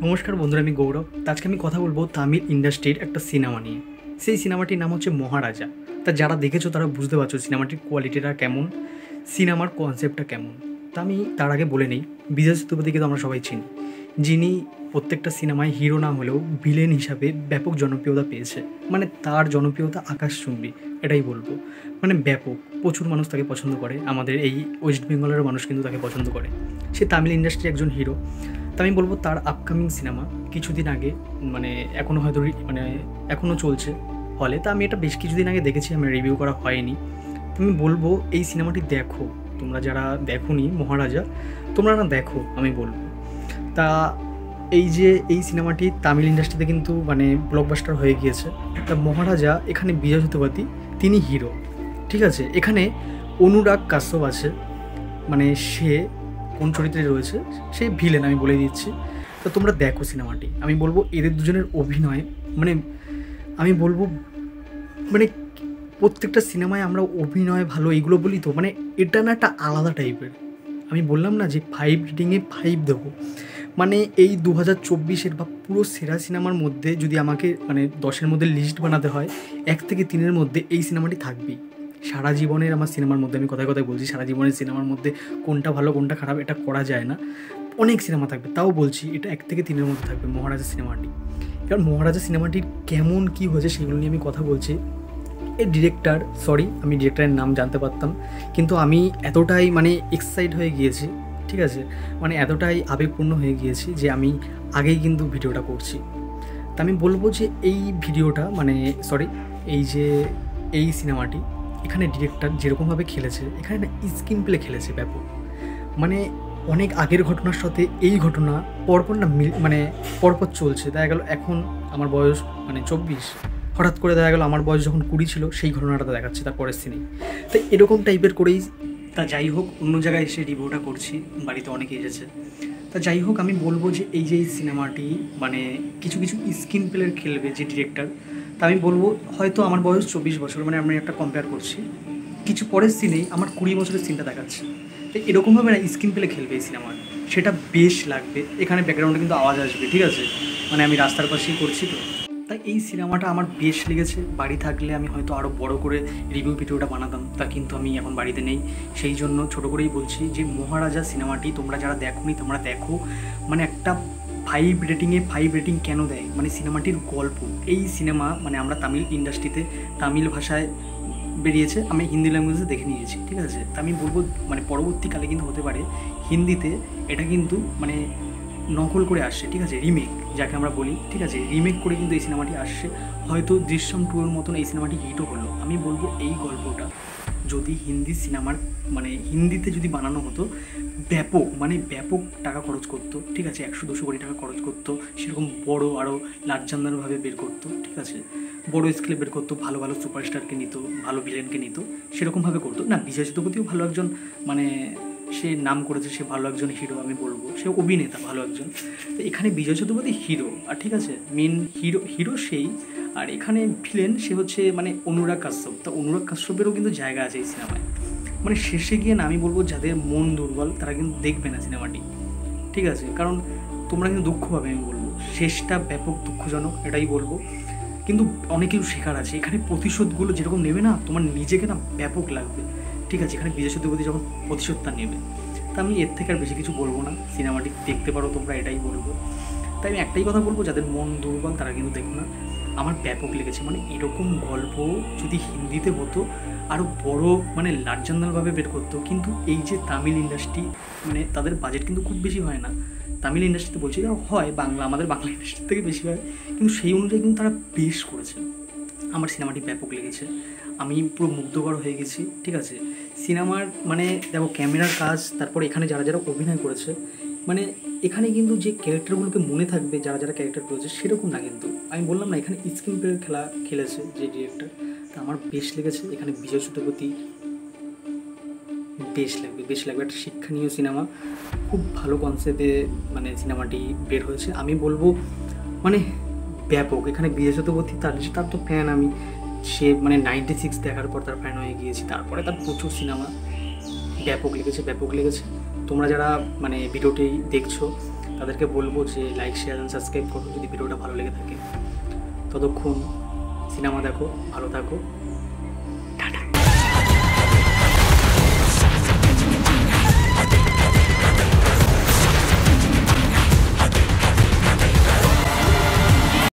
নমস্কার বন্ধুরা, আমি গৌরব। আজকে আমি কথা বলবো তামিল ইন্ডাস্ট্রির একটা সিনেমা নিয়ে। সেই সিনেমাটির নাম হচ্ছে মহারাজা। তা যারা দেখেছো তারা বুঝতে পারছো সিনেমাটির কোয়ালিটিটা কেমন, সিনেমার কনসেপ্টটা কেমন। তা আমি তার আগে বলে নেই, বিজয় সেতুপতিকে তো আমরা সবাই চিনি, যিনি প্রত্যেকটা সিনেমায় হিরো না হলেও ভিলেন হিসাবে ব্যাপক জনপ্রিয়তা পেয়েছে। মানে তার জনপ্রিয়তা আকাশচুম্বী, এটাই বলবো। মানে ব্যাপক, প্রচুর মানুষ তাকে পছন্দ করে। আমাদের এই ওয়েস্ট বেঙ্গলের মানুষ কিন্তু তাকে পছন্দ করে। সে তামিল ইন্ডাস্ট্রির একজন হিরো। তো আমি বলবো তার আপকামিং সিনেমা কিছুদিন আগে, মানে এখনও হয়তো এখনও চলছে হলে। তা আমি এটা বেশ কিছুদিন আগে দেখেছি, আমার রিভিউ করা হয়নি। তো আমি বলবো এই সিনেমাটি দেখো, তোমরা যারা দেখোনি মহারাজা, তোমরা না দেখো, আমি বলবো। তা এই সিনেমাটি তামিল ইন্ডাস্ট্রিতে কিন্তু মানে ব্লকবাস্টার হয়ে গিয়েছে। তা মহারাজা, এখানে বিজয় সেতুপতি তিনি হিরো, ঠিক আছে। এখানে অনুরাগ কাশ্যপ আছে, মানে সে কোন চরিত্রে রয়েছে, সে ভিলেন, আমি বলে দিচ্ছি। তো তোমরা দেখো সিনেমাটি। আমি বলবো এদের দুজনের অভিনয়, মানে আমি বলবো মানে প্রত্যেকটা সিনেমায় আমরা অভিনয় ভালো এইগুলো বলি, তো মানে এটা না একটা আলাদা টাইপের। আমি বললাম না যে 5 রেটিংয়ে 5 দেবো। মানে এই 2024-এর বা পুরো সেরা সিনেমার মধ্যে যদি আমাকে মানে 10-এর মধ্যে লিস্ট বানাতে হয়, 1 থেকে 3-এর মধ্যে এই সিনেমাটি থাকবেই। সারা জীবনের আমার সিনেমার মধ্যে, আমি কথায় কথায় বলছি, সারা জীবনের সিনেমার মধ্যে কোনটা ভালো কোনটা খারাপ এটা করা যায় না। অনেক সিনেমা থাকবে, তাও বলছি এটা 1 থেকে 3-এর মধ্যে থাকবে মহারাজা সিনেমাটি। কারণ মহারাজা সিনেমাটির কেমন কী হয়েছে সেগুলো নিয়ে আমি কথা বলছি। এই ডিরেক্টর, সরি আমি ডিরেক্টরের নাম জানতে পারতাম, কিন্তু আমি এতটাই মানে এক্সাইট হয়ে গিয়েছি, ঠিক আছে, মানে এতটাই আবেগপূর্ণ হয়ে গিয়েছি যে আমি আগেই কিন্তু ভিডিওটা করছি। তা আমি বলবো যে এই ভিডিওটা মানে সরি এই সিনেমাটি, এখানে ডিরেক্টর যেরকমভাবে খেলেছে, এখানে না স্ক্রিন প্লে খেলেছে ব্যাপক। মানে অনেক আগের ঘটনার সাথে এই ঘটনা পরপর না মানে পরপর চলছে। দেখা গেল এখন আমার বয়স মানে 24, হঠাৎ করে দেখা গেল আমার বয়স যখন 20 ছিল সেই ঘটনাটা দেখাচ্ছে তার পরের সিনেই। তাই এরকম টাইপের করেই। তা যাই হোক, অন্য জায়গায় এসে রিভিউটা করছি, বাড়িতে অনেকে এসেছে। তা যাই হোক, আমি বলবো যে এই সিনেমাটি মানে কিছু কিছু স্ক্রিন প্লের খেলবে যে ডিরেক্টর। তা আমি বলবো হয়তো আমার বয়স 24 বছর, মানে আমি একটা কম্পেয়ার করছি, কিছু পরের সিনেই আমার 20 বছরের সিনটা দেখাচ্ছে। তো এরকমভাবে না স্ক্রিন প্লে খেলবে এই সিনেমার, সেটা বেশ লাগবে। এখানে ব্যাকগ্রাউন্ডে কিন্তু আওয়াজ আসবে, ঠিক আছে, মানে আমি রাস্তার পাশেই করছি তো। তাই এই সিনেমাটা আমার বেশ লেগেছে। বাড়ি থাকলে আমি হয়তো আরও বড় করে রিভিউ ভিডিওটা বানাতাম, তা কিন্তু আমি এখন বাড়িতে নেই, সেই জন্য ছোটো করেই বলছি যে মহারাজা সিনেমাটি তোমরা যারা দেখোনি তোমরা দেখো। মানে একটা 5 রেটিংয়ে 5 রেটিং কেন দেয়, মানে সিনেমাটির গল্প। এই সিনেমা মানে আমরা তামিল ইন্ডাস্ট্রিতে তামিল ভাষায় বেরিয়েছে, আমি হিন্দি ল্যাঙ্গুয়েজে দেখে নিয়েছি, ঠিক আছে। তা আমি বলবো মানে পরবর্তীকালে কিন্তু হতে পারে হিন্দিতে এটা কিন্তু মানে নকল করে আসছে, ঠিক আছে, রিমেক যাকে আমরা বলি, ঠিক আছে, রিমেক করে কিন্তু এই সিনেমাটি আসছে। হয়তো দৃশ্যম 2-এর মতন এই সিনেমাটি হিটও হলো। আমি বলবো এই গল্পটা যদি হিন্দি সিনেমার মানে হিন্দিতে যদি বানানো হতো, ব্যাপক টাকা খরচ করতো, ঠিক আছে, 100-200 কোটি টাকা খরচ করতো, সেরকম বড় আরও লার্জানদারভাবে বের করতো, ঠিক আছে, বড় স্কেলে বের করতো, ভালো ভালো সুপারস্টারকে নিত, ভালো ভিলেনকে নিত, সেরকমভাবে করতো না। বিজয় সেতুপতিও ভালো একজন মানে সে নাম করেছে, সে ভালো একজন হিরো, আমি বলবো সে অভিনেতা ভালো একজন। তো এখানে বিজয় সেতুপতি হিরো, আর ঠিক আছে, মেন হিরো সেই। আর এখানে ভিলেন সে হচ্ছে মানে অনুরাগ কাশ্যপ। তা অনুরাগ কাশ্যপেরও কিন্তু জায়গা আছে এই সিনেমায়। মানে শেষে গিয়ে না আমি বলবো যাদের মন দুর্বল তারা কিন্তু দেখবে না সিনেমাটি, ঠিক আছে, কারণ তোমরা কিন্তু দুঃখ পাবে। আমি বলবো শেষটা ব্যাপক দুঃখজনক, এটাই বলবো। কিন্তু অনেক কিছু শেখার আছে এখানে। প্রতিশোধগুলো যেরকম নেবে না, তোমার নিজেকে না ব্যাপক লাগবে, ঠিক আছে। এখানে বিজয় সেতুপতি যখন প্রতিশোধটা নেবে, তা আমি এর থেকে আর বেশি কিছু বলবো না। সিনেমাটি দেখতে পারো তোমরা, এটাই বলবো। তাই আমি একটাই কথা বলবো, যাদের মন দুর্বল তারা কিন্তু দেখো না। আমার ব্যাপক লেগেছে, মানে এরকম গল্প যদি হিন্দিতে হতো আরও বড় মানে লার্জানভাবে বের করতো। কিন্তু এই যে তামিল ইন্ডাস্ট্রি, মানে তাদের বাজেট কিন্তু খুব বেশি হয় না। তামিল ইন্ডাস্ট্রিতে বলছি হয়, আমাদের বাংলা ইন্ডাস্ট্রির থেকে বেশি হয়, কিন্তু সেই অনুযায়ী কিন্তু তারা বেশ করেছে। আমার সিনেমাটি ব্যাপক লেগেছে, আমি পুরো মুগ্ধকর হয়ে গেছি, ঠিক আছে। সিনেমার মানে দেখো ক্যামেরার কাজ, তারপর এখানে যারা যারা অভিনয় করেছে, মানে এখানে কিন্তু যে ক্যারেক্টারগুলোকে মনে থাকবে, যারা যারা ক্যারেক্টার করেছে সেরকম না। কিন্তু আমি বললাম না, এখানে স্ক্রিন প্লে খেলেছে যে ডিরেক্টর, তা আমার বেশ লেগেছে। এখানে বিজয় সেতুপতি বেশ লাগবে একটা শিক্ষণীয় সিনেমা, খুব ভালো কনসেপ্টে মানে সিনেমাটি বের হয়েছে। আমি বলবো মানে ব্যাপক। এখানে বিজয় সেতুপতি তার তো ফ্যান আমি, সে মানে 96 দেখার পর তার ফ্যান হয়ে গিয়েছি। তারপরে তার প্রচুর সিনেমা ব্যাপক লেগেছে। তোমরা যারা মানে ভিডিওটি দেখছো তাদেরকে বলবো যে লাইক, শেয়ার অ্যান্ড সাবস্ক্রাইব করো যদি ভিডিওটা ভালো লেগে থাকে। ততক্ষণ সিনেমা দেখো, ভালো থাকো।